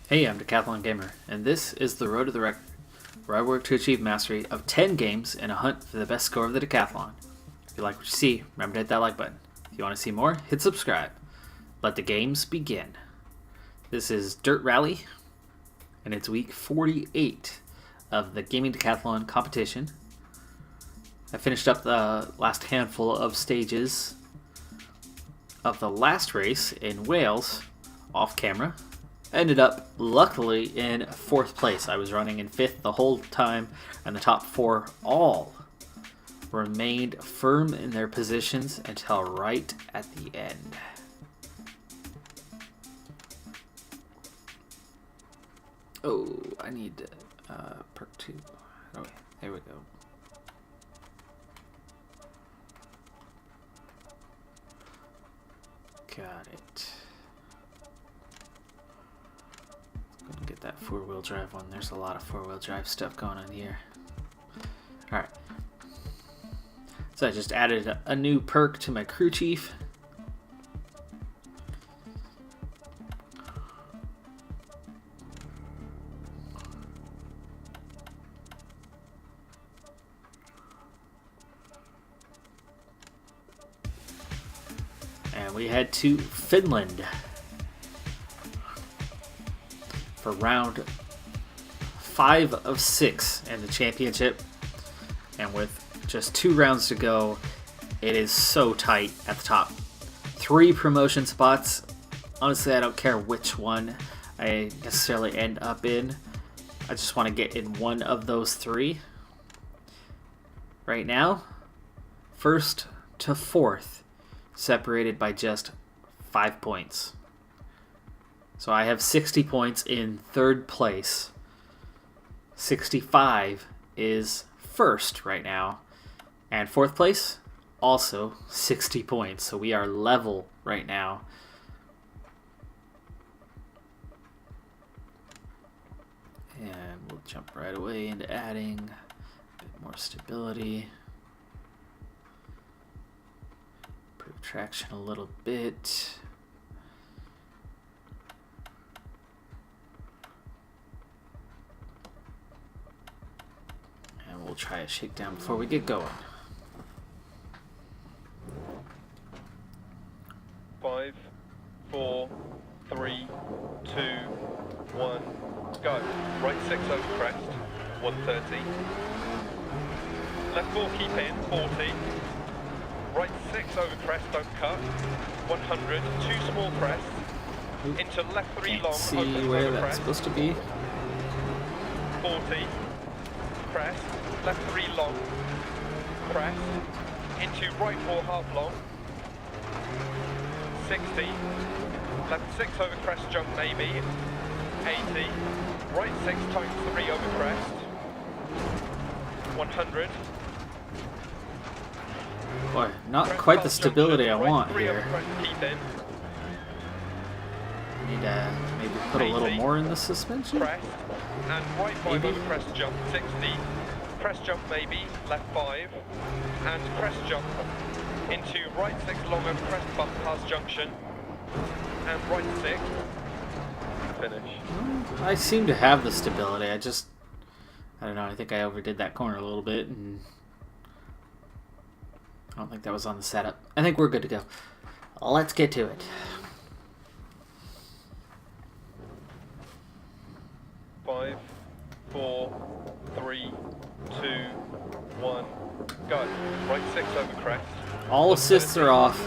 Hey, I'm Decathlon Gamer, and this is the Road to the Record, where I work to achieve mastery of 10 games in a hunt for the best score of the Decathlon. If you like what you see, remember to hit that like button. If you want to see more, hit subscribe. Let the games begin. This is Dirt Rally, and it's week 48 of the Gaming Decathlon competition. I finished up the last handful of stages of the last race in Wales off camera. Ended up, luckily, in 4th place. I was running in 5th the whole time, and the top 4 all remained firm in their positions until right at the end. Oh, I need perk 2. Oh, there we go. Got it. Get that 4-wheel drive one. There's a lot of 4-wheel drive stuff going on here. Alright. So I just added a new perk to my crew chief. And we head to Finland for round 5 of 6 in the championship, and with just 2 rounds to go, it is so tight at the top. 3 promotion spots. Honestly, I don't care which one I necessarily end up in. I just want to get in one of those 3. Right now, 1st to 4th, separated by just 5 points. So I have 60 points in 3rd place. 65 is 1st right now. And 4th place, also 60 points. So we are level right now. And we'll jump right away into adding a bit more stability. Improve traction a little bit. We'll try a shakedown before we get going. 5, 4, 3, 2, 1, go. Right 6 over crest, 130. Left 4 keep in, 40. Right 6 over crest, don't cut, 100. 2 small crests. Into left 3 long, Can't see where that's supposed to be. 40. Crest, left 3 long, crest, into right 4 half long, 60, left 6 over crest jump maybe, 80, right 6 times 3 over crest, 100. Boy, not Crest quite the pass stability junction, I right want 3 here. over crest, keep in, Need to maybe put a little 80. more in the suspension. Crest, and right 5 Maybe. over crest jump, 60, crest jump maybe, left 5, and crest jump into right 6 long over crest bump past junction, and right 6, finish. I seem to have the stability. I don't know, I think I overdid that corner a little bit, and I don't think that was on the setup. I think we're good to go. Let's get to it. 5, 4, 3, 2, 1, go. Right 6 over crest. All assists are off.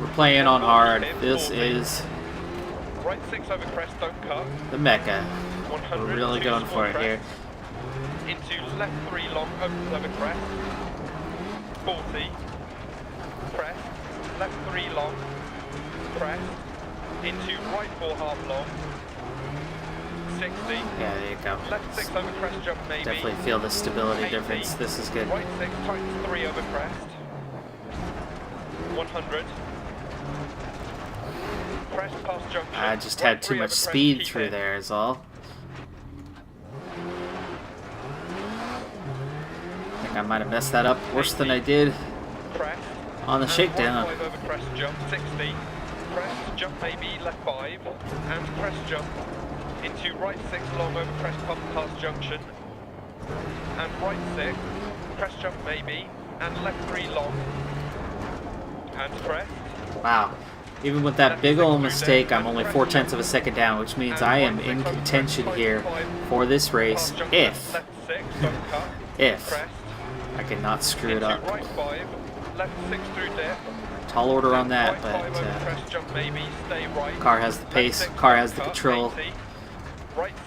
We're playing on hard. This is Right 6 over crest, don't cut. the Mecca. 100. We're really 2 going small for it here. crests. Into left 3 long, opens over crest. 40. Crest. Left 3 long. Crest. Into right 4 half long. 60. Yeah, there you go. Left 6 over crest jump maybe. Definitely feel the stability 80. difference. This is good. Right 6 times 3 over crest. 100. Crest past junction. I just Right had too 3 much over crest, speed keep through in. there is all. I think I might have messed that up worse than I did Crest. on the And shakedown. right 5 over crest jump, 60. Crest jump maybe left 5. And crest jump into right 6 long over crest pump past junction, and right 6, crest jump maybe, and left 3 long, and crest. Wow. Even with that big ol' mistake, I'm only 4/10 of a second down, which means I am in contention here for this race if I cannot screw it up. Right 5, left 6 through dip. Tall order on that, but car has the pace, car has the control,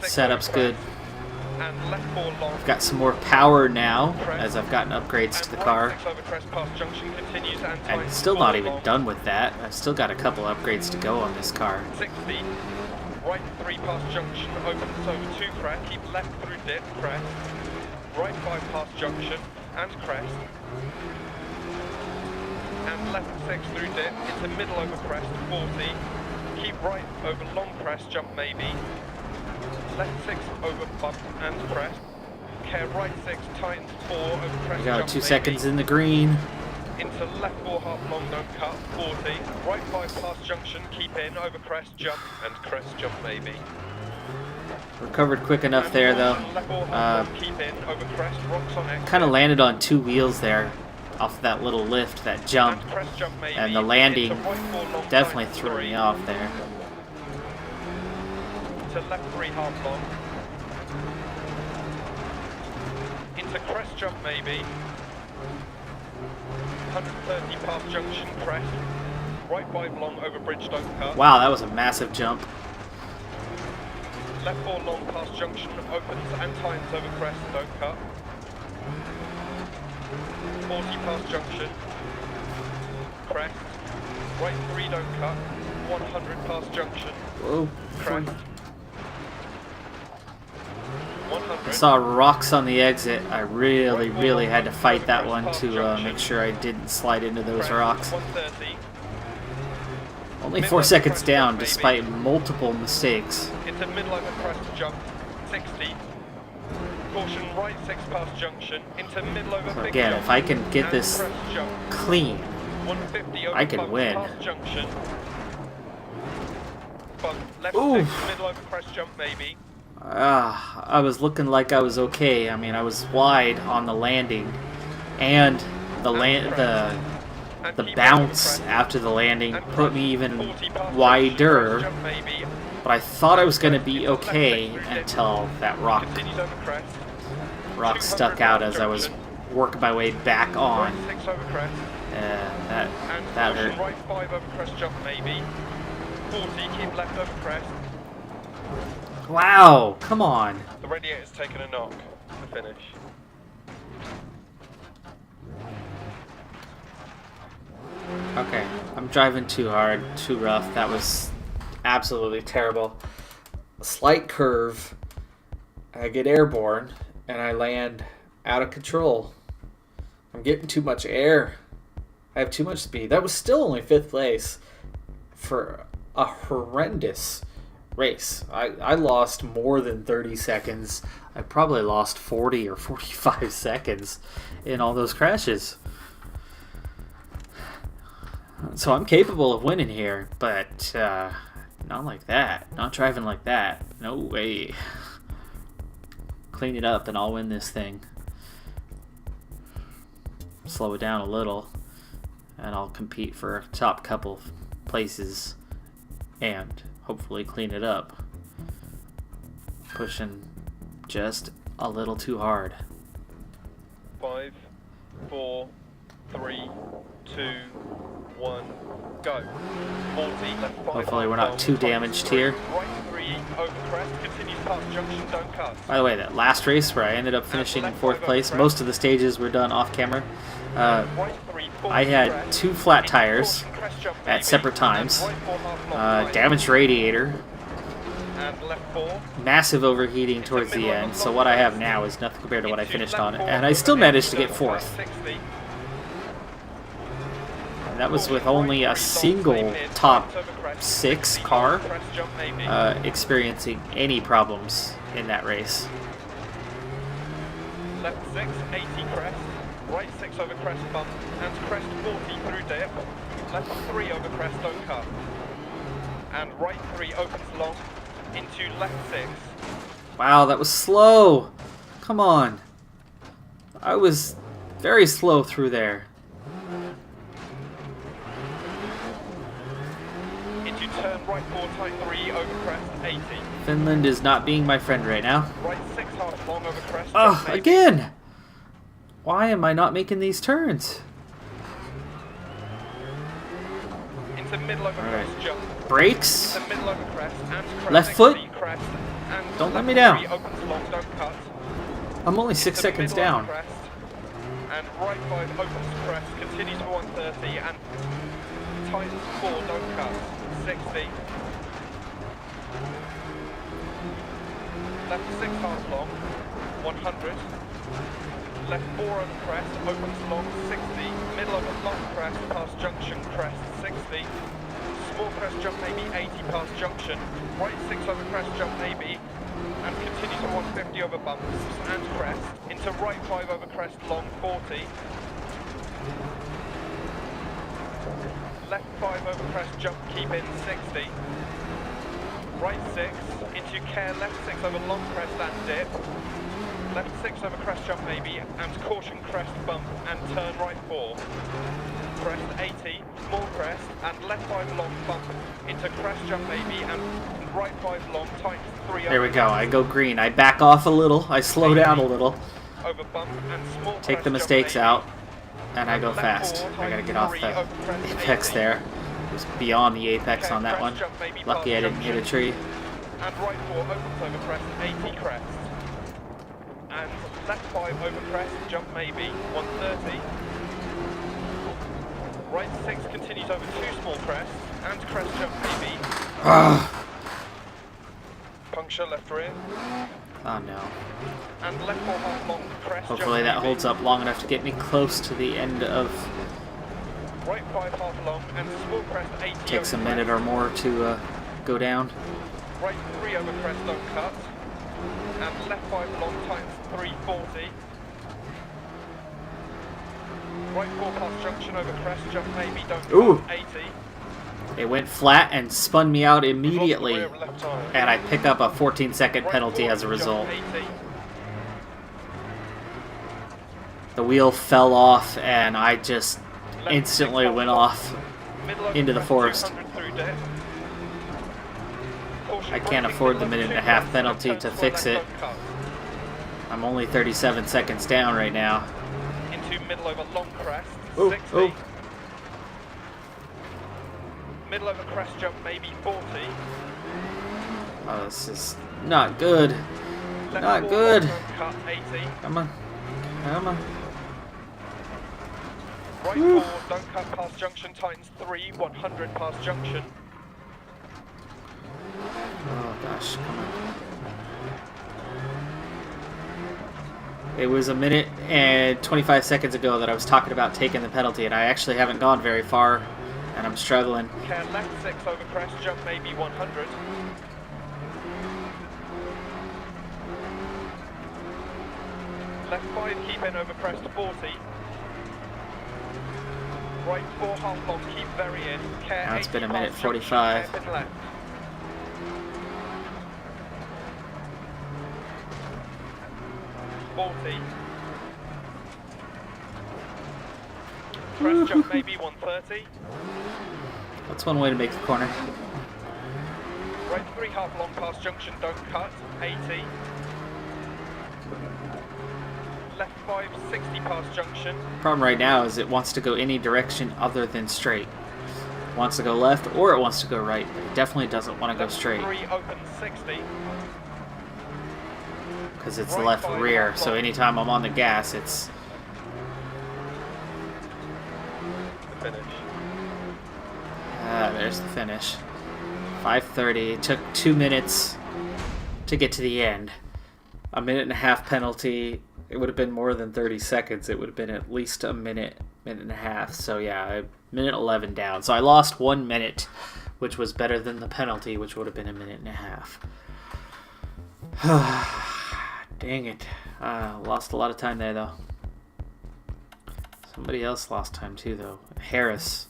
setup's good. I've got some more power now as I've gotten upgrades to the car. I'm still not even done with that. I've still got a couple upgrades to go on this car. 60, right 3 past junction, opens over 2 crest, keep left through dip, crest, right 5 past junction, and crest, and left 6 through dip, into middle over crest, 40, keep right over long crest, jump maybe, left 6 over bump and crest, care right 6 tightens 4 over crest, We got jump 2 maybe, seconds in the green. into left 4 half long, don't cut, 40, right 5 past junction, keep in, over crest, jump, and crest, jump maybe. Recovered quick enough there though. Kind of landed on 2 wheels there off that little lift, that jump, and the landing definitely threw me off there. To left 3 half long. Into crest jump maybe. 130 past junction crest. Right 5 long over bridge, don't cut. Wow, that was a massive jump. Left 4 long past junction, opens and tightens over crest, don't cut. 40 past junction. Crest. Right 3 don't cut. 100 past junction. Whoa. Crest. I 100. saw rocks on the exit. I really had to fight that one to make sure I didn't slide into those rocks. 130. Only 4 seconds down despite multiple mistakes. Into middle over crest jump, 60. Caution right 6 past junction, into middle over So big again, jump, if I can get and this crest jump, clean, 150 over I can bump win. past junction. Bump, left Oof. 6, middle over crest jump maybe. I was looking like I was okay. I mean, I was wide on the landing, and the bounce after the landing put me even wider. But I thought I was going to be okay until that rock stuck out as I was working my way back on. Right 6 over crest, And that caution hurt. right 5 over crest jump maybe. 40, keep left over crest. Wow, come on. The radiator's taken a knock to finish. Okay, I'm driving too hard, too rough. That was absolutely terrible. A slight curve, I get airborne, and I land out of control. I'm getting too much air. I have too much speed. That was still only 5th place for a horrendous race. I lost more than 30 seconds. I probably lost 40 or 45 seconds in all those crashes. So I'm capable of winning here, but not like that. Not driving like that. No way. Clean it up and I'll win this thing. Slow it down a little and I'll compete for a top couple of places and hopefully clean it up. Pushing just a little too hard. 5, 4, 3, 2, 1, go. 40, left 5. Hopefully we're not too damaged here. Right 3 over crest, continues past junction, don't cut. By the way, that last race where I ended up finishing in 4th place, most of the stages were done off camera. I had 2 flat tires at separate times, damaged radiator, massive overheating towards the end, so what I have now is nothing compared to what I finished on, and I still managed to get 4th. And that was with only a single top 6 car experiencing any problems in that race. Left 6, 80 crest, right 6 over crest bump, and crest 40 through dip, left 3 over crest, don't cut, and right 3 opens long, into left 6. Wow, that was slow. Come on. I was very slow through there. Into turn right 4, tight 3, over crest, 80. Finland is not being my friend right now. Right 6, half long, over crest, Oh, jump maybe. again! Why am I not making these turns? Into middle over crest, jump. Brakes. Into middle over crest, and crest. Left 60, foot. crest, and Don't let left me down. 3, opens long, don't cut. I'm only 6 Into seconds middle over down. crest, and right 5, opens crest, continues for 130, and tightens 4, don't cut. 60. Left 6, half long, 100. Left 4 over crest, opens long, 60. Middle over long crest, past junction, crest, 60. Small crest jump maybe, 80 past junction. Right 6 over crest jump maybe, and continue to 150 over bumps and crest. Into right 5 over crest, long, 40. Left 5 over crest jump, keep in, 60. Right 6, into care, left 6 over long crest and dip. Left 6 over crest jump maybe, and caution crest bump, and turn right 4. Crest 80, small crest, and left 5 long bump, into crest jump maybe, and right 5 long, tight 3 over. There we go. I go green. I back off a little. I slow down a little. Over bump, and small Take crest the jump mistakes maybe. out. And I go Left fast. 4, I gotta tight get off 3 the over crest, apex 80. there. It was beyond the apex Okay, on that crest one. jump maybe Lucky I past didn't hit a junction. tree. And right 4 opens over crest, 80 crest. And left 5 over crest, jump maybe, 130. Right 6 continues over 2 small crests, and crest jump maybe. Puncture left rear. Oh no. And left 4 half long crest Hopefully jump that maybe. holds up long enough to get me close to the end of... Right 5 half long, and small crest 80 Takes a over minute crest. or more to go down. Right 3 over crest, don't cut. And left 5 long times 340. Right 4 past junction over crest, jump maybe, don't Ooh. cut, 80. It went flat and spun me out We've lost the immediately. rear left tire. And I pick up a 14-second Right penalty 4, as a result. jump 80. The wheel fell off and I just Left instantly 6 went half off middle over into the crest, forest. 200 through dip. Caution I can't braking, afford the middle over 2 minute and a half crest, penalty and to turn fix slow it. left, don't cut. I'm only 37 seconds down right now. Into middle over long crest, Oh, 60. oh. Middle over crest jump maybe 40. Oh, this is not good. Left Not 4 good. long cut 80. Come on. Come on. Right Woo. 4 don't cut past junction times 3, 100 past junction. Oh gosh, come on. It was a minute and 25 seconds ago that I was talking about taking the penalty, and I actually haven't gone very far, and I'm struggling. Care left 6 over crest, jump maybe 100. Left 5 keep in over crest 40. Right 4 half long keep very in. Care Now it's 80 been a minute past junction, 45. hairpin left. Crest jump maybe 130. That's one way to make the corner. Right 3 half long past junction, don't cut, 80. Left 5, 60 past junction. Problem right now is it wants to go any direction other than straight. It wants to go left or it wants to go right, but it definitely doesn't want to go Left straight 3 open 60. because it's the Right left five, rear. half So long. anytime I'm on the gas, it's The finish. there's the finish. 5:30. It took 2 minutes to get to the end. A minute and a half penalty. It would have been more than 30 seconds. It would have been at least a minute, minute and a half. So yeah, a minute 11 down. So I lost 1 minute, which was better than the penalty, which would have been a minute and a half. Dang it. Lost a lot of time there, though. Somebody else lost time, too, though. Harris.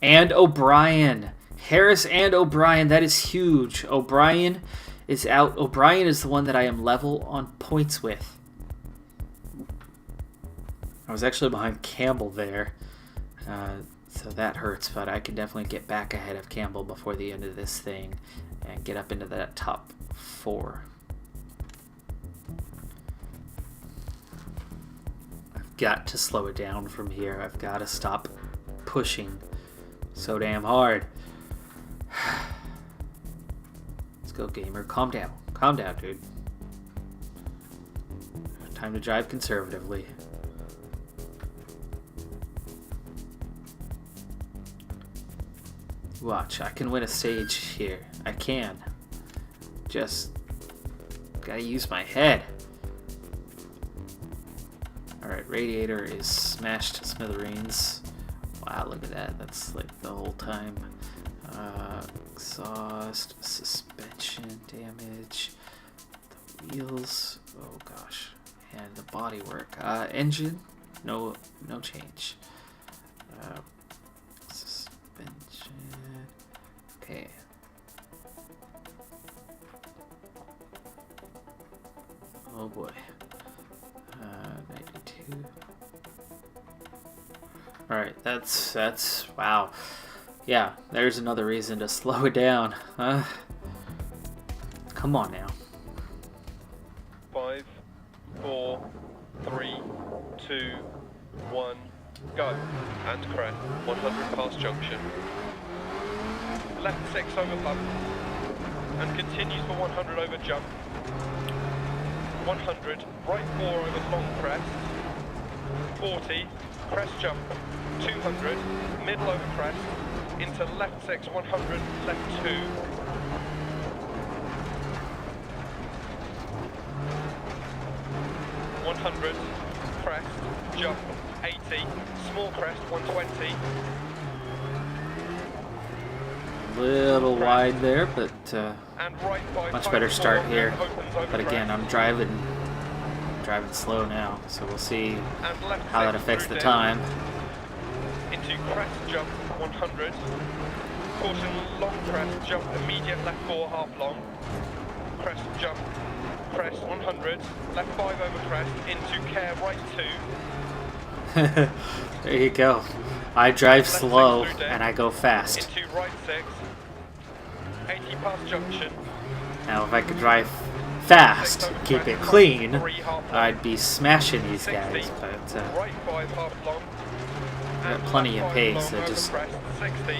And O'Brien. Harris and O'Brien, that is huge. O'Brien is out. O'Brien is the one that I am level on points with. I was actually behind Campbell there, so that hurts, but I can definitely get back ahead of Campbell before the end of this thing and get up into that top 4. I've got to slow it down from here. I've got to stop pushing so damn hard. Let's go, gamer. Calm down. Calm down, dude. Time to drive conservatively. Watch, I can win a stage here. I can. Just gotta use my head. Alright, radiator is smashed to smithereens. Wow, look at that. That's like the whole time. Exhaust, suspension damage, the wheels, oh gosh, and the bodywork. Engine, no change. Suspension, okay. Oh boy. 92. Alright, that's wow. Yeah, there's another reason to slow it down. Come on now. 5, 4, 3, 2, 1, go. And crest. 100 past junction. Left 6 over bump. And continues for 100 over jump. 100, right 4 over long crest. 40, crest jump. 200, middle over crest. Into left 6, 100, left 2. 100, crest, jump, 80, small crest, 120. Little crest. wide there, but And right 5, much better start here. over But again, crest. I'm driving slow now, so we'll see And left how that 6 affects through the dip. time. Into crest, jump, 100. Caution, long crest, jump, immediate left 4, half long. Crest, jump, crest, 100. Left 5 over crest, into care, right 2. There you go. I drive Left slow 6 through dip. and I go fast. Into right 6. 80 past junction. Now, if I could drive fast, 6 over keep crest, it clean, 3 half long. I'd be smashing these 60. guys. But Right 5 half long. got And plenty left of 5 pace, long so over just crest, 60.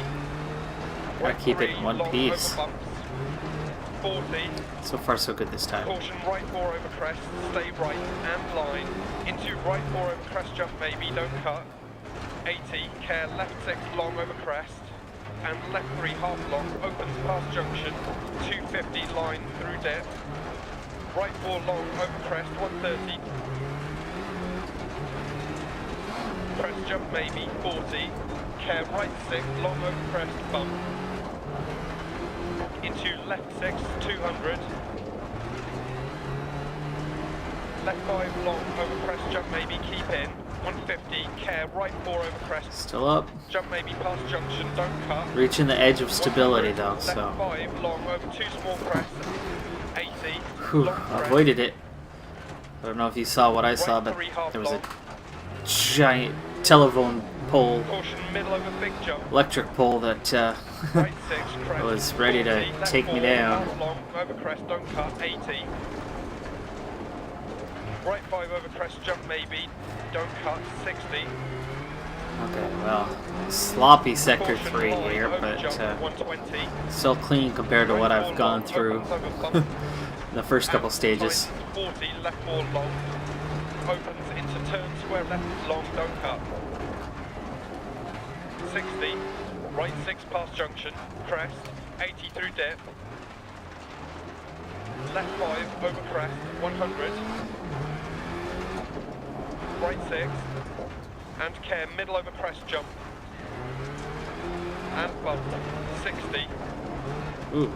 gotta keep it in 3 one long piece. over bumps. 40. So far, so good this time. Caution, right 4 over crest, stay right and line. Into right 4 over crest, jump maybe, don't cut. 80, care, left 6 long over crest. And left 3 half long, opens past junction. 250 line through dip. Right 4 long over crest, 130. Crest jump maybe, 40. Care, right 6 long over crest, bump. Into left 6, 200. Left 5 long over crest, jump maybe, keep in. 150, care, right 4 over crest. Still up. Jump maybe past junction, don't cut. Reaching the edge of stability though, Left so 5 long over 2 small crests. 80, whew, long crest. avoided it. I don't know if you saw what I saw, Right but 3 half there was long. a giant telephone pole, Caution, middle over big jump. electric pole that Right 6, crest. was ready to 40, left take me 4, down. half long over crest, don't cut. 80. Right 5 over crest, jump maybe, don't cut. 60. Okay, well, sloppy sector Caution, 3 line here, over but jump, 120. still clean compared to what Right I've 4 gone long, through opens over bump. the first couple And stages. tightens 40, left 4 long. Opens into turn square left long, don't cut. 60, right 6 past junction, crest, 80 through dip. Left 5 over crest, 100. Right 6, and care, middle over crest jump. And bump, 60. Ooh,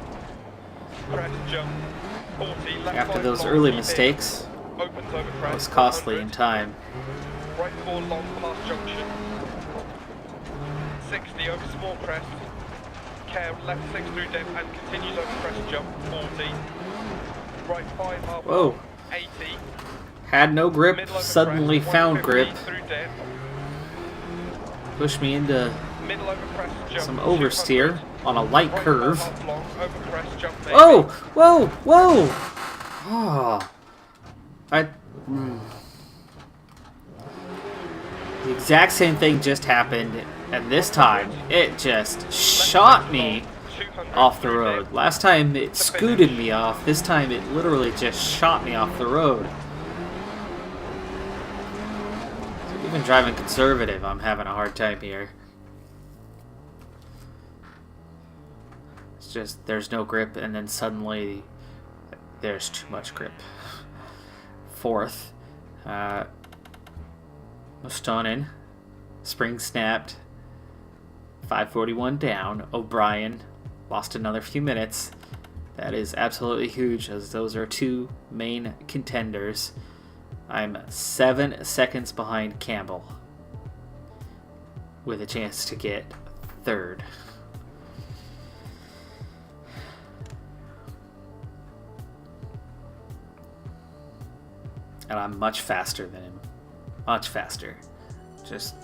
Crest jump, 40, left after 5 those long, early keep in. mistakes, Opens over crest, that was costly in 100. time. Right 4 long past junction. 60 over small crest. care, left 6 through dip and continues over crest jump, 40. Right 5 half Whoa. long, 80. Had no grip, Middle over suddenly crest, found 150 grip. through dip. Pushed me into Middle over crest jump, some 200. oversteer on a light Right curve. 4 half long, over crest jump, maybe. Whoa! Whoa! Whoa! Oh. The exact same thing just happened, and this time it just shot me off the road. Last time it scooted me off, this time it literally just shot me off the road. So even driving conservative, I'm having a hard time here. It's just, there's no grip, and then suddenly there's too much grip. Fourth. Stonin. Spring snapped. 541 down. O'Brien lost another few minutes. That is absolutely huge, as those are two main contenders. I'm 7 seconds behind Campbell, with a chance to get third. And I'm much faster than him. Much faster. Just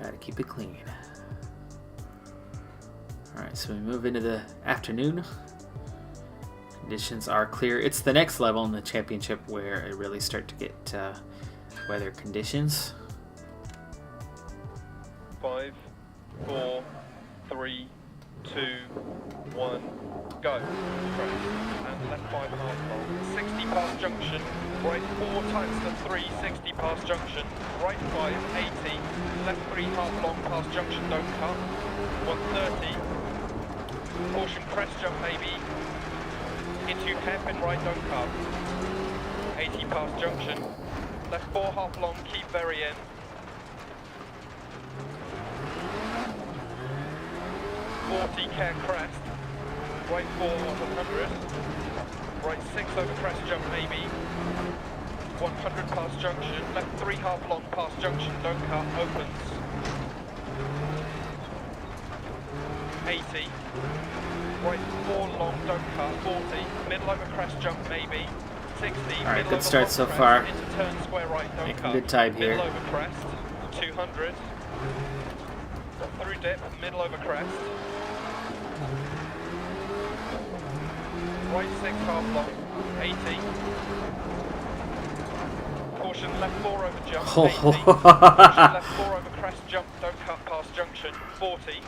gotta keep it clean. Alright, so we move into the afternoon. Conditions are clear. It's the next level in the championship where I really start to get weather conditions. 5, 4, 3, 2, 1, go. Crest. And left 5 half long. 60 past junction. Right 4 times the 3, 60 past junction. Right 5, 80. Left 3 half long past junction, don't cut. 130. Caution crest jump maybe. Into hairpin right, don't cut. 80 past junction. Left 4 half long, keep very in. 40 care crest. Right 4 100. Right 6 over crest jump maybe. 100 past junction. Left 3 half long past junction, don't cut, opens. 80. Right 4 long, don't cut, 40. Middle over crest jump maybe. 60. Alright, good start so far. Into turn square right, don't Making cut. good time here. Middle over crest. 200. Through dip, middle over crest. Right 6 half long, 80. Caution left 4 over jump, 80. Caution left 4 over crest jump, don't cut past junction, 40.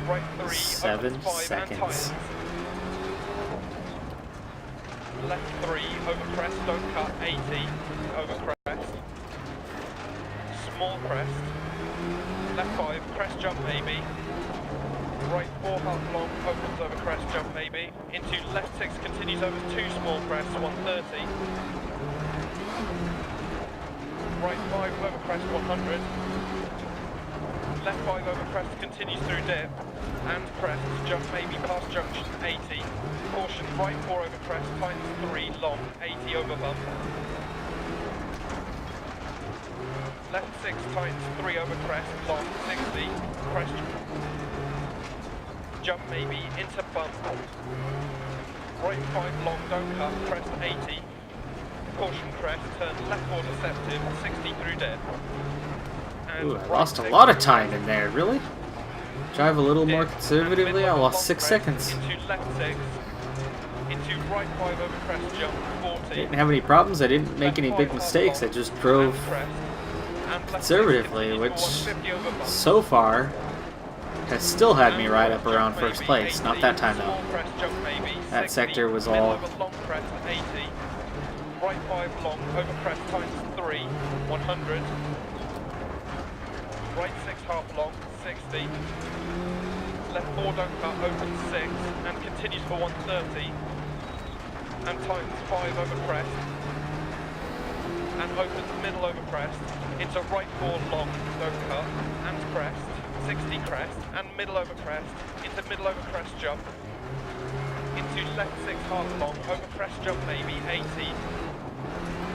Right 3, 7 opens 5 seconds. and tightens. Left 3 over crest, don't cut, 80. Over crest. Small crest. Left 5, crest jump maybe. Right 4 half long, opens over crest jump maybe. Into left 6, continues over 2 small crests, 130. Right 5 over crest, 100. Left 5 over crest, continues through dip. And crest, jump maybe past junction, 80. Caution, right 4 over crest, times 3, long, 80 over bump. Left 6 times 3 over crest, long, 60. Crest. Jump maybe into bump. Right 5 long, don't cut, crest 80. Caution crest, turn left 4 deceptive, 60 through dip. And Ooh, I right lost a 6 lot of over time crest. in there, really? Drive a little more Dip. conservatively, I And lost middle 6 over long seconds. crest, Into left 6. Into right 5 over crest jump, 40. Didn't have any problems, I didn't make Left any 5 big half mistakes, I long, just drove and crest. And left 6 conservatively, continues which to 150 over bump. so far has still had me And right crest up jump around first maybe, place. Not 80. that time Small though. crest jump maybe, That 60. sector was Middle all over long crest, 80. Right 5 long, over crest times 3, 100. Right 6 half long, 60. Left 4 don't cut, open 6, and continues for 130. And times 5 over crest. And opens middle over crest. Into right 4 long, don't cut, and crest. 60 crest, and middle over crest. Into middle over crest jump. Into left 6 half long, over crest jump maybe, 80.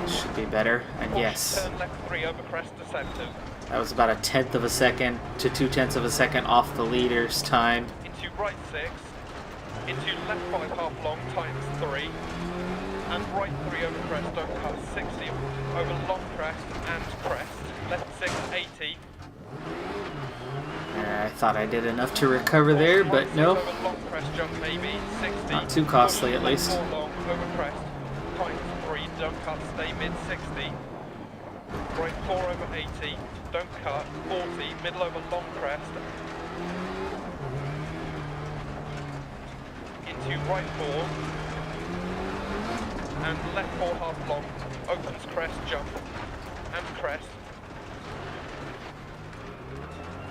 Should be better, and Caution, yes. Turn left 3 over crest deceptive. That was about 1/10 of a second to 2/10 of a second off the leader's time. Into right 6. Into left 5 half long times 3. And right 3 over crest, don't cut 60 over long crest and crest. Left 6, 80. I thought I did enough to recover there, but right no. 6 over long crest jump maybe, 60. Not too costly at least. 4 long over crest times 3, don't cut, stay mid 60. Right 4 over 80, don't cut, 40, middle over long crest. Into right 4. And left 4 half long, opens crest, jump, and crest.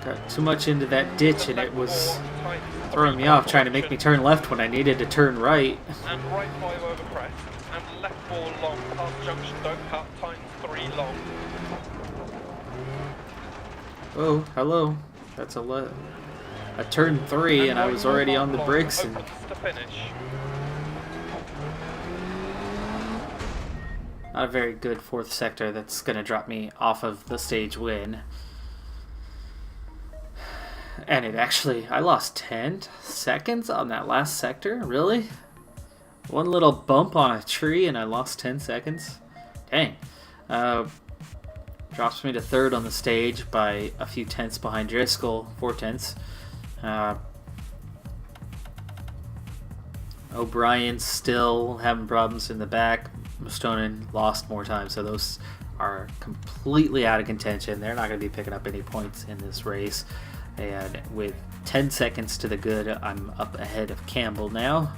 Got too much into that ditch and it was throwing me off, trying to make me turn left when I needed to turn right. And right 5 over crest, and left 4 long, past junction, don't cut, times 3 long. Oh, hello. That's a turn 3 and I was already on the brakes and... To finish. Not a very good 4th sector that's going to drop me off of the stage win. And it actually, I lost 10 seconds on that last sector? Really? One little bump on a tree and I lost 10 seconds? Dang. Drops me to 3rd on the stage by a few tenths behind Driscoll, 4 tenths. O'Brien's still having problems in the back. Stonen lost more time, so those are completely out of contention. They're not going to be picking up any points in this race. And with 10 seconds to the good, I'm up ahead of Campbell now.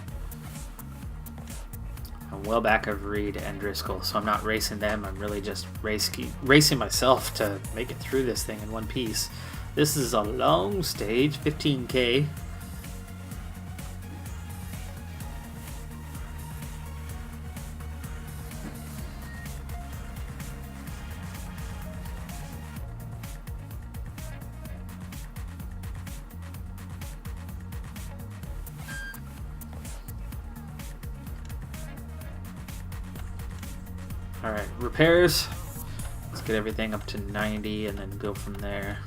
I'm well back of Reed and Driscoll, so I'm not racing them. I'm really just racing myself to make it through this thing in one piece. This is a long stage, 15K. Alright, repairs. Let's get everything up to 90 and then go from there.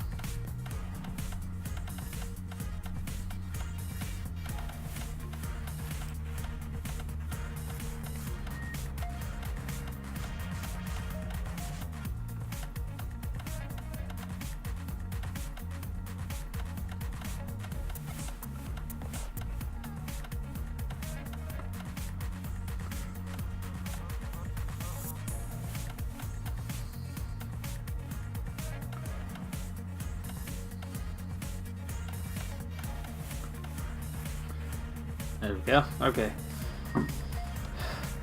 There we go. Okay.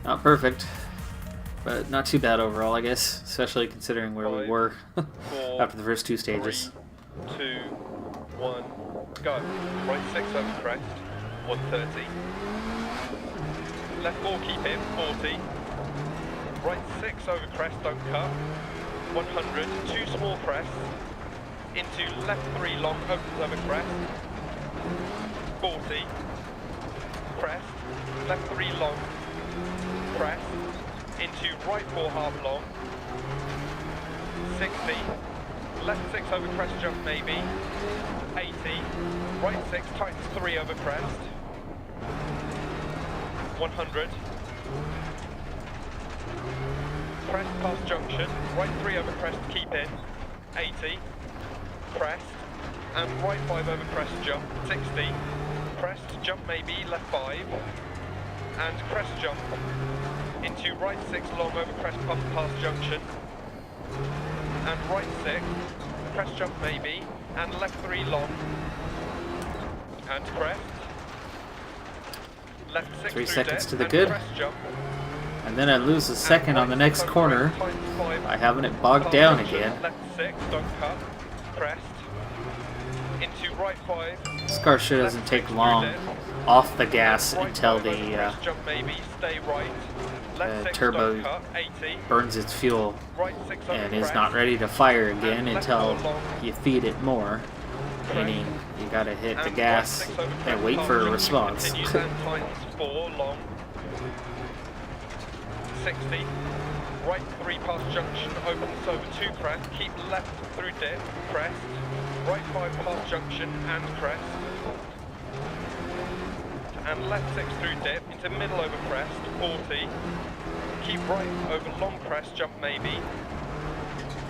Not perfect, but not too bad overall, I guess, especially considering where we were after the first 2 stages. 3, 2, 1, go. Right 6 over crest, 130. Left 4 keep in, 40. Right 6 over crest, don't cut, 100. 2 small crests. Into left 3 long, opens over crest, 40. Crest, left 3 long, crest, into right 4 half long, 60, left 6 over crest jump maybe, 80, right 6 times 3 over crest, 100, crest past junction, right 3 over crest keep in, 80, crest, and right 5 over crest jump, 60, crest, jump maybe, left 5, and crest jump, into right 6 long over crest past junction, and right 6, crest jump maybe, and left 3 long, and crest, left 6 3 through seconds deck, to the and good. crest jump, And then I lose a second on the next right corner times 5, by having it bogged past down junction, again. left 6, don't cut, crest, into right 5, This car sure doesn't take long off the gas until the turbo burns its fuel and is not ready to fire again until you feed it more, meaning you gotta hit the gas and wait for a response. 60, Right 3 past junction, opens over 2 crest, keep left through dip, crest. Right 5 past junction and crest. And left 6 through dip, into middle over crest, 40. Keep right over long crest, jump maybe.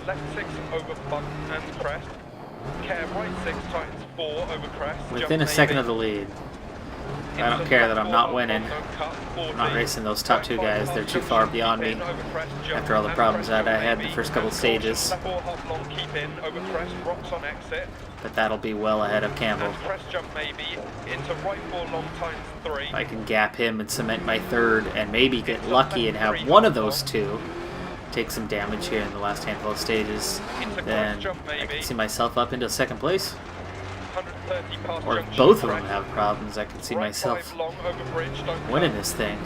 Left 6 over bump and crest. Care right 6 tightens 4 over crest. Within a second of the lead. I don't care that I'm not winning. I'm not racing those top 2 guys. They're too far beyond me after all the problems that I had the first couple stages. But that'll be well ahead of Campbell. If I can gap him and cement my 3rd and maybe get lucky and have one of those 2 take some damage here in the last handful of stages, then I can see myself up into 2nd place. Or if both of them have problems, I can see myself winning this thing.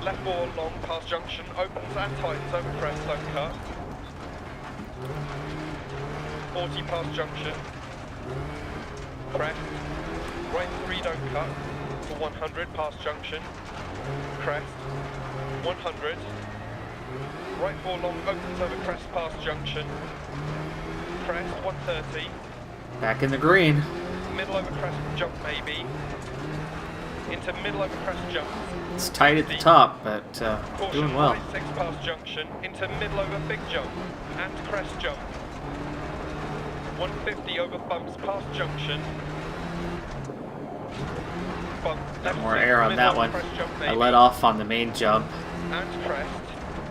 Left 4 long past junction, opens and tightens over crest, don't cut. 40 past junction, crest. Right 3 don't cut, for 100 past junction, crest, 100. Right 4 long, opens over crest past junction, crest, 130. Back in the green. Middle over crest jump maybe. Into middle over crest jump. It's tight at the top, but doing well. Right 6 past junction. Into middle over big jump. And crest jump. 150 over bumps past junction. Bump. Got more air on that one. I let off on the main jump. And crest.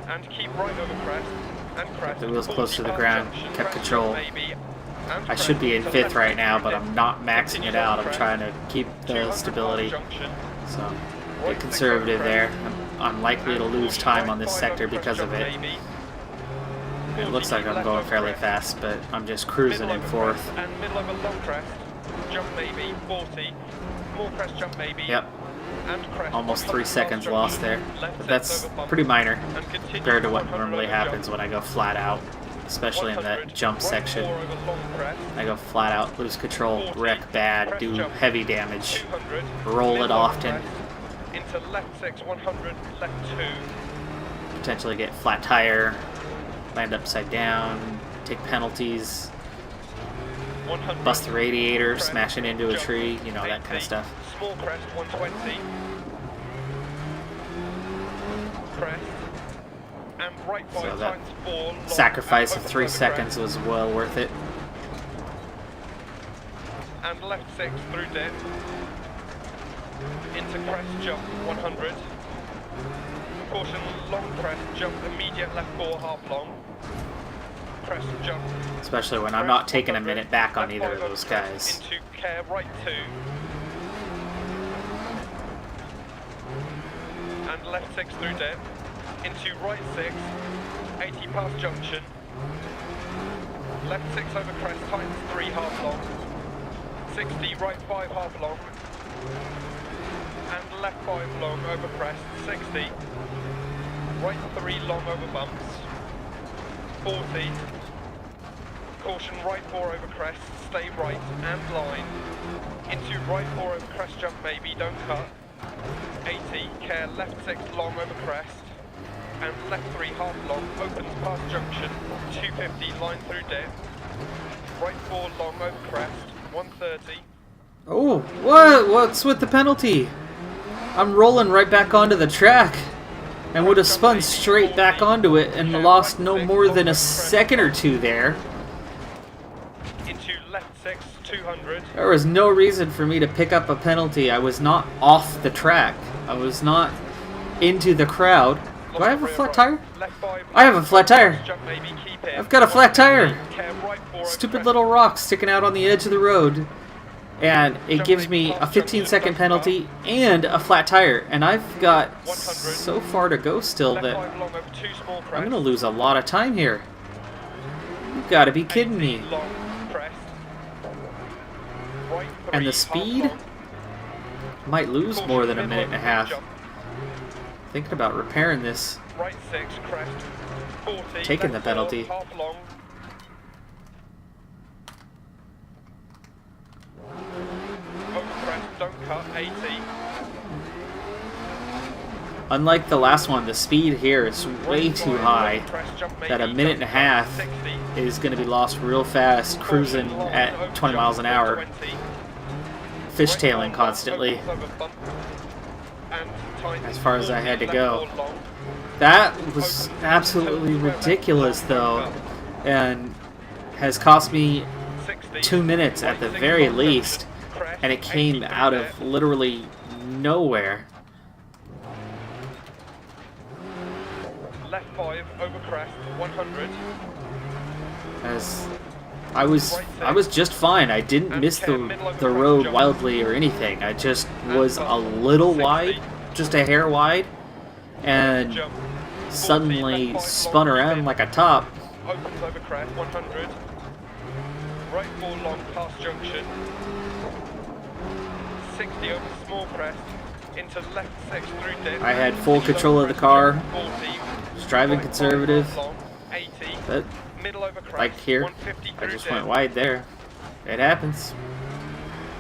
And keep right over crest. And crest. The wheels close to the ground. Kept control. I should be in 5th right now, but I'm not maxing it out. I'm trying to keep the stability. So, get conservative there. I'm likely to lose time on this sector because of it. It looks like I'm going fairly fast, but I'm just cruising in 4th. And middle over long crest, jump maybe, 40. More crest jump maybe. Yep. And crest. Almost 3 seconds lost there. But that's pretty minor compared to what normally happens when I go flat out. Especially in that jump section. I go flat out, lose control, wreck bad, do heavy damage, roll it often, into left 6, 100, left 2. Potentially get flat tire, land upside down, take penalties, bust the radiator, smashing into a tree, you know, that kind of stuff. Small crest, 120. Crest. And right 5 So that times 4. sacrifice of 3 seconds was well worth it. And left 6 through dip. Into crest jump, 100. Caution, long crest jump, immediate left 4, half long. Crest jump. Especially when I'm not taking a minute back on either of those guys. Into care right 2. And left 6 through dip. Into right 6, 80 past junction. Left 6 over crest, tightens 3, half long. 60, right 5, half long. And left 5 long over crest, 60. Right 3 long over bumps. 40. Caution, right 4 over crest, stay right and line. Into right 4 over crest jump maybe, don't cut. 80, care left 6 long over crest. And left 3 half long, opens past junction, 250 line through dip. Right 4 long over crest, 130. Oh, what's with the penalty? I'm rolling right back onto the track and would have spun straight back onto it and lost no more than a second or 2 there. Into left 6, 200. There was no reason for me to pick up a penalty. I was not off the track. I was not into the crowd. Do I have a flat tire? I have a flat tire. I've got a flat tire. Stupid little rock sticking out on the edge of the road. And it gives me a 15-second penalty and a flat tire. And I've got so far to go still that I'm going to lose a lot of time here. You've got to be kidding me. And the speed? Might lose more than a minute and a half. Thinking about repairing this. Right 6, crest, 40, taking the penalty. Half long. Over crest, don't cut, 80. Unlike the last one, the speed here is way too high that a minute and a half is going to be lost real fast, cruising at 20 miles an hour, fishtailing constantly as far as I had to go. That was absolutely ridiculous though, and has cost me 2 minutes at the very least, and it came out of literally nowhere. Left 5 over crest 100. As I was just fine. I didn't miss the road wildly or anything. I just was a little wide, just a hair wide, and suddenly spun around like a top. Opens over crest 100. Right 4 long past junction. 60 over small crest into left 6 through dip. I had full control of the car. 40. Was driving conservative. 80. But Middle over crest, like here, 150 I through just dip. went wide there. It happens.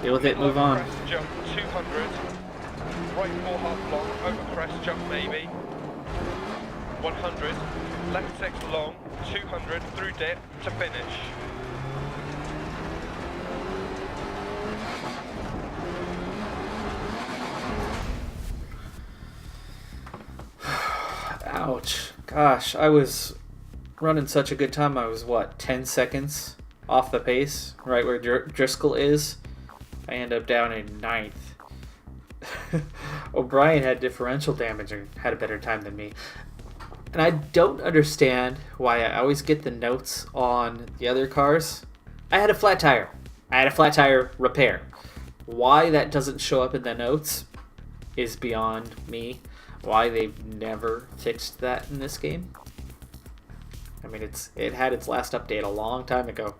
Deal with it, move on. Crest jump 200. Right 4 half long over crest jump maybe. 100. Left 6 long 200 through dip to finish. Ouch. Gosh, I was running such a good time. I was, what, 10 seconds off the pace, right where Driscoll is. I end up down in 9th. O'Brien had differential damage and had a better time than me. And I don't understand why I always get the notes on the other cars. I had a flat tire. I had a flat tire repair. Why that doesn't show up in the notes is beyond me. Why they've never fixed that in this game. I mean, it had its last update a long time ago.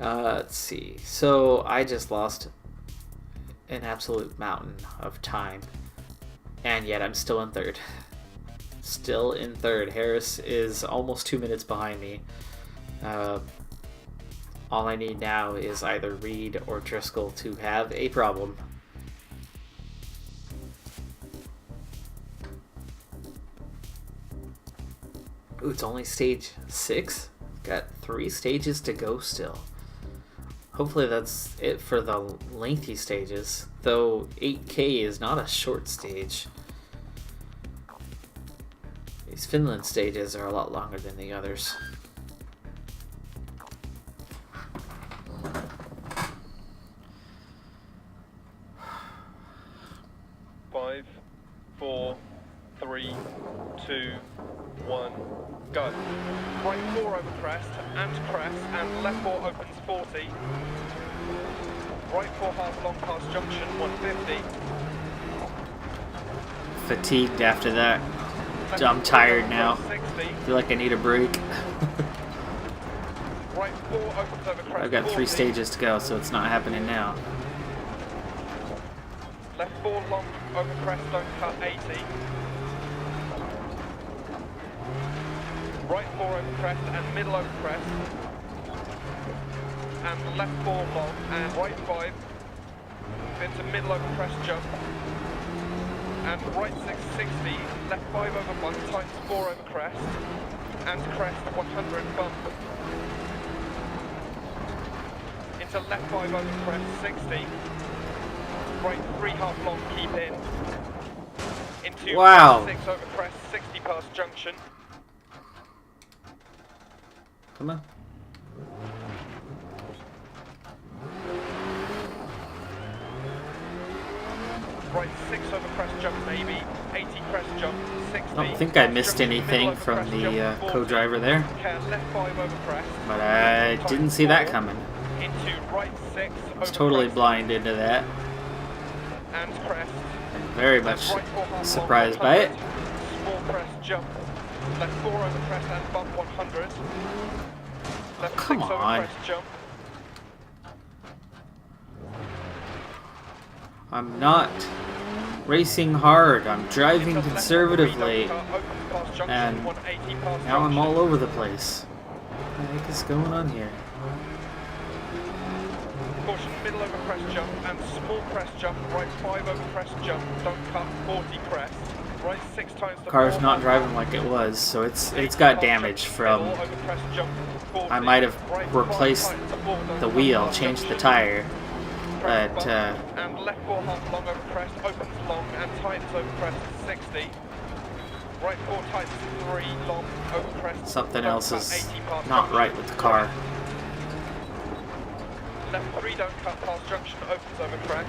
Let's see. So I just lost an absolute mountain of time, and yet I'm still in third. Still in third. Harris is almost 2 minutes behind me. All I need now is either Reed or Driscoll to have a problem. Ooh, it's only stage 6? Got 3 stages to go still. Hopefully that's it for the lengthy stages, though 8K is not a short stage. These Finland stages are a lot longer than the others. Five, 4, 3, 2, 1, go. Right 4 over crest and left 4 opens 40. Right 4 half long past junction 150. Fatigued after that. I'm tired now. Feel like I need a break. Right 4 opens over crest. I've got 3 40. stages to go, so it's not happening now. Left 4 long over crest, don't cut 80. Right 4 over crest and middle over crest. And left 4 long and right 5 into middle over crest jump. And right 660, left 5 over bump times 4 over crest. And crest 100 bump. Into left 5 over crest 60. Right 3 half long, keep in. Into Wow. right 6 over crest 60 past junction. Come on. Right 6 over crest jump maybe, 80 crest jump, 60. I don't think I missed anything from the co-driver there, Left 5 over crest. but I didn't see that coming. Into right 6 I was totally blind into that. And crest. I'm very much Right 4 half surprised long, by it. 100. Small crest jump. Left 4 over crest and bump 100. Left Come 6 over on. crest jump. I'm not racing hard. I'm driving conservatively, and now I'm all over the place. What the heck is going on here? Caution, middle over crest jump and small crest jump, right 5 over crest jump, don't cut, 40 crest, right 6 times the Car's 4, not driving like it was, so it's got damage from. middle over crest jump, 40, I might have right replaced 5 times 4, don't the cut, wheel, pass changed the junction, tire, crest but bump, and left 4 half long over crest, opens long and tightens over crest, 60. Right 4 tightens 3 long over crest. something don't else cut, is 80 past not junction. right with the car. Left 3 don't cut past junction, opens over crest.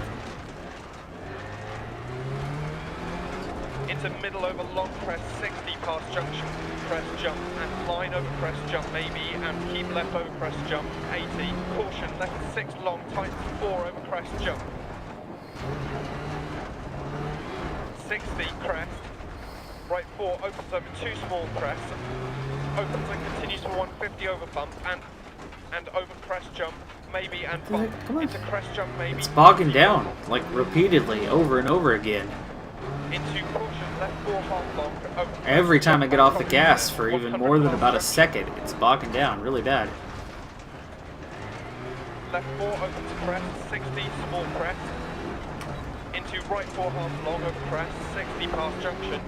Into middle over long crest, 60 past junction, crest jump, and line over crest jump maybe, and keep left over crest jump, 80. Caution, left 6 long, tightens 4 over crest jump. 60 crest. Right 4 opens over 2 small crests, opens and continues for 150 over bump, and over crest jump, maybe, and bump, Come on. into crest jump, maybe. It's bogging down, like repeatedly, over and over again. Into caution, left 4 half long, over crest Every time I jump, get off the and gas for even 100 more than past about a junction. second, it's bogging down really bad. Left 4 opens crest, 60 small crest, into right 4 half long over crest, 60 past junction.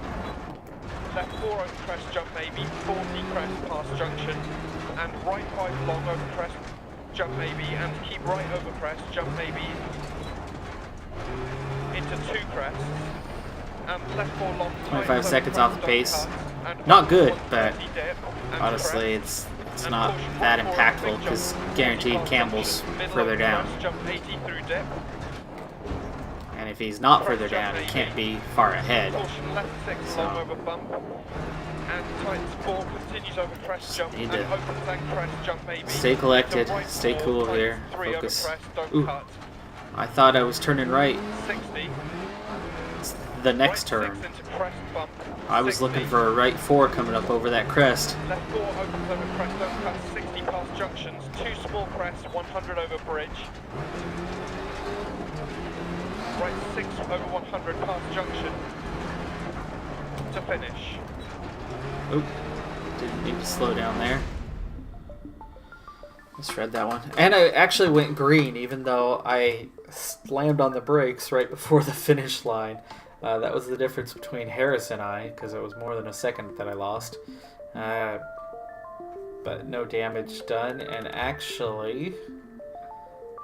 Left 4 over crest jump maybe, 40 crest past junction, and right 5 long over crest jump maybe, and keep right over crest jump maybe, into 2 crests, and left 4 long, 25 seconds off the pace. and Not good, but 130 dip, and honestly, crest, it's and not caution, that 4 over impactful big because jump, guaranteed 50 past Campbell's junction, middle further over down. crest, jump 80 through dip. And if he's not further down, he can't be far ahead. Caution, left 6 long over bump, and tightens 4, continues over crest jump, Need and to opens and crest jump maybe. Stay collected, To right stay 4, cool tightens here, 3 focus. over crest, don't Ooh. cut. I thought I was turning right. 60. It's the next right turn. 6 into crest bump. I was 60. looking for a right 4 coming up over that crest. Left 4 opens over crest, don't cut, 60 past junctions, 2 small crests, 100 over bridge. Right 6 over 100 past junction. To finish. Oop. Didn't need to slow down there. Misread that one. And I actually went green even though I slammed on the brakes right before the finish line. That was the difference between Harris and I, because it was more than a second that I lost. But no damage done. And actually,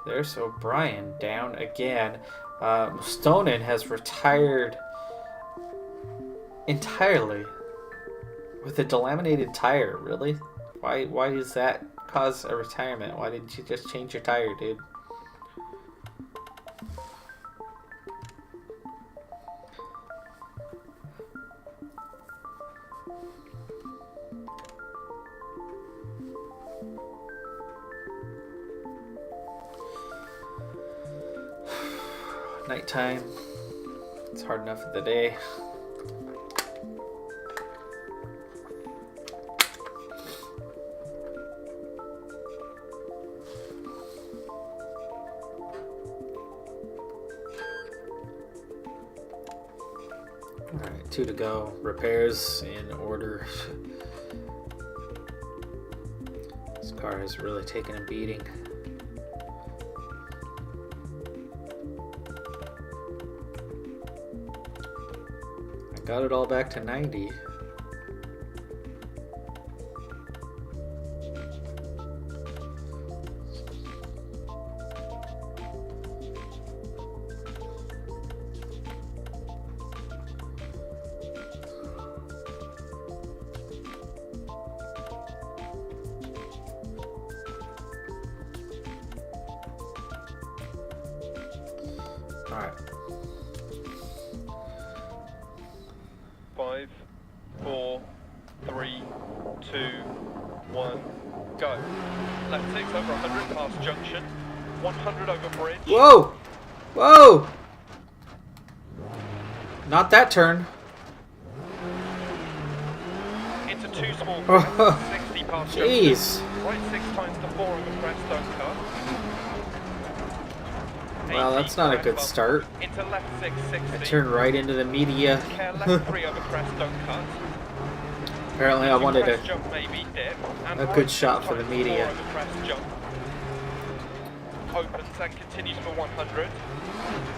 there's O'Brien down again. Stonen has retired entirely with a delaminated tire. Really? Why does that cause a retirement? Why didn't you just change your tire, dude? Nighttime. It's hard enough of the day. Alright, 2 to go. Repairs in order. This car has really taken a beating. I got it all back to 90. Alright. 5, 4, 3, 2, 1, go. Left 6 over 100 past junction, 100 over bridge. Whoa! Whoa! Not that turn. Into 2 small crests, 60 past junction. Jeez. Right 6 times to 4 over crest, don't cut. Well, 80 that's not a crest good bump. start. Into left 6, 60. I turned right into the media. Care left 3 over crest, don't cut. Apparently I wanted Crest a jump maybe, dip, and a right good 6 shot for the times media. 4 over crest jump. opens and continues for 100.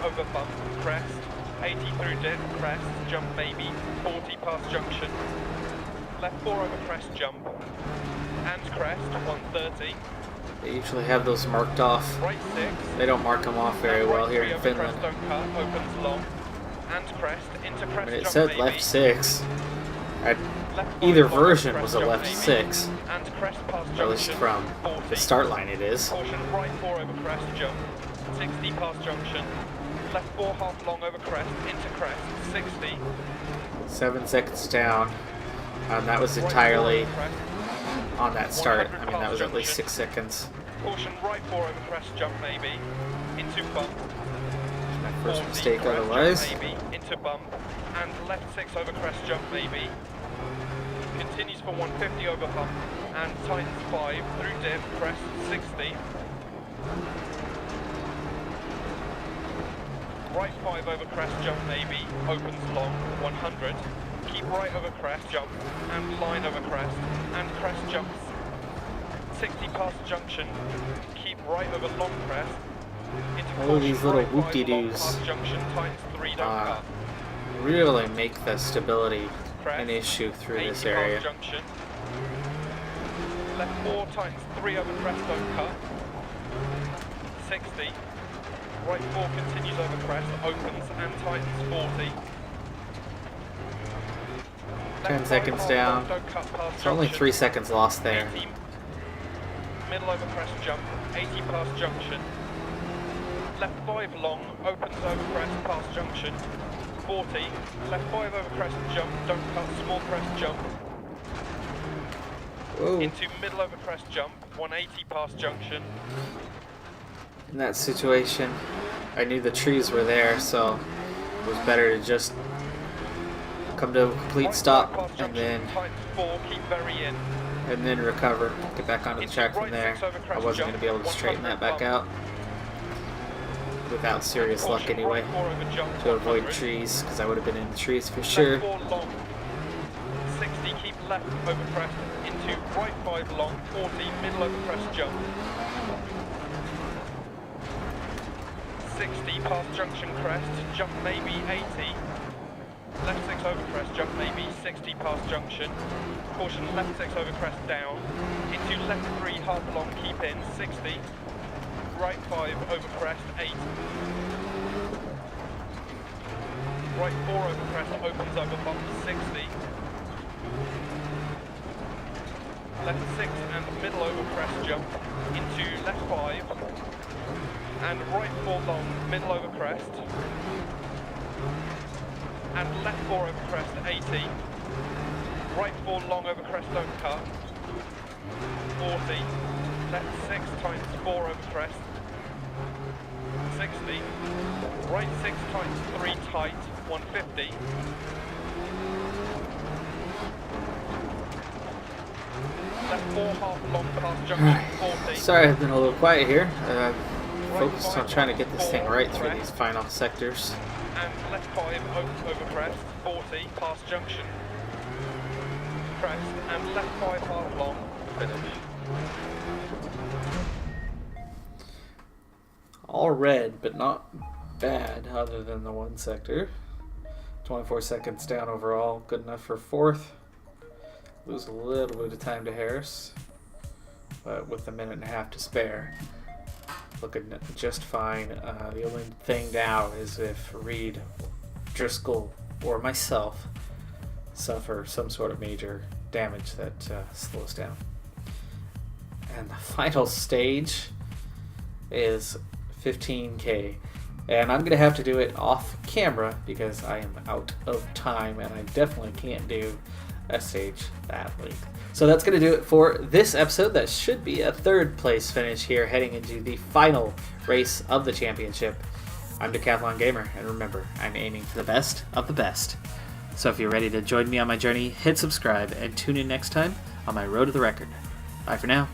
Over bump, crest. 80 through dip, crest, jump maybe. 40 past junction. Left 4 over crest, jump. And crest, 130. They usually have those marked off. Right 6. They don't mark them off very well here in Finland. Crest, don't cut, opens long. And crest, into crest, I mean, it jump said maybe. left 6. Left Either 5 version crest, was a jump left maybe. 6. And crest past junction. Or at least from 40. the start line it is. Caution, right 4 over crest, jump. 60 past junction. Left 4 half long over crest, into crest, 60. 7 seconds down. And that was entirely on that start. I mean, that was at least 6 seconds. Caution, right 4 over crest, jump maybe. Into bump. My first 40, mistake crest, otherwise. jump maybe. Into bump. And left 6 over crest, jump maybe. Continues for 150 over bump. And tightens 5 through dip, crest, 60. Right 5 over crest, jump maybe, opens long, 100. Keep right over crest, jump, and line over crest, and crest jumps. 60 past junction, keep right over long crest. Into All caution, these little right 5 whoop-de-doos, long past junction, times 3, don't cut. really make the stability Crest, an issue through 80 this area. past junction. Left 4 times 3 over crest, don't cut. 60. Right 4 continues over crest, opens and tightens 40. 10 seconds down. It's only 3 seconds lost there. 80, middle over crest jump, 80 past junction. Left 5 long, opens over crest past junction. 40, left 5 over crest jump, don't cut, small crest jump. Whoa. Into middle over crest jump, 180 past junction. In that situation, I knew the trees were there, so it was better to just come to a complete stop and then recover, get back onto the track from there. I wasn't going to be able to straighten that back out without serious luck anyway, to avoid trees, because I would have been in the trees for sure. 60, keep left over crest, into right 5 long, 40, middle over crest jump. 60 past junction crest, jump maybe 80. Left 6 over crest, jump maybe 60 past junction. Caution, left 6 over crest down. Into left 3 half long, keep in 60. Right 5 over crest 8. Right 4 over crest, opens over bump 60. Left 6 and middle over crest jump. Into left 5. And right 4 long, middle over crest. And left 4 over crest, 80. Right 4 long over crest, don't cut. 40. Left 6 times 4 over crest. 60. Right 6 times 3 tight, 150. Left 4 half long past junction, 40. Sorry, I've been a little quiet here. Focused on trying to get this thing right through these final sectors. And left 5 over crest, 40, past junction. Crest, and left 5 half long, finish. All red, but not bad, other than the one sector. 24 seconds down overall, good enough for 4th. Lose a little bit of time to Harris, but with a minute and a half to spare, looking just fine. The only thing now is if Reed, Driscoll, or myself suffer some sort of major damage that slows down. And the final stage is 15K. And I'm going to have to do it off camera because I am out of time and I definitely can't do a stage that length. So that's going to do it for this episode. That should be a 3rd place finish here heading into the final race of the championship. I'm Decathlon Gamer, and remember, I'm aiming for the best of the best. So if you're ready to join me on my journey, hit subscribe and tune in next time on my Road to the Record. Bye for now.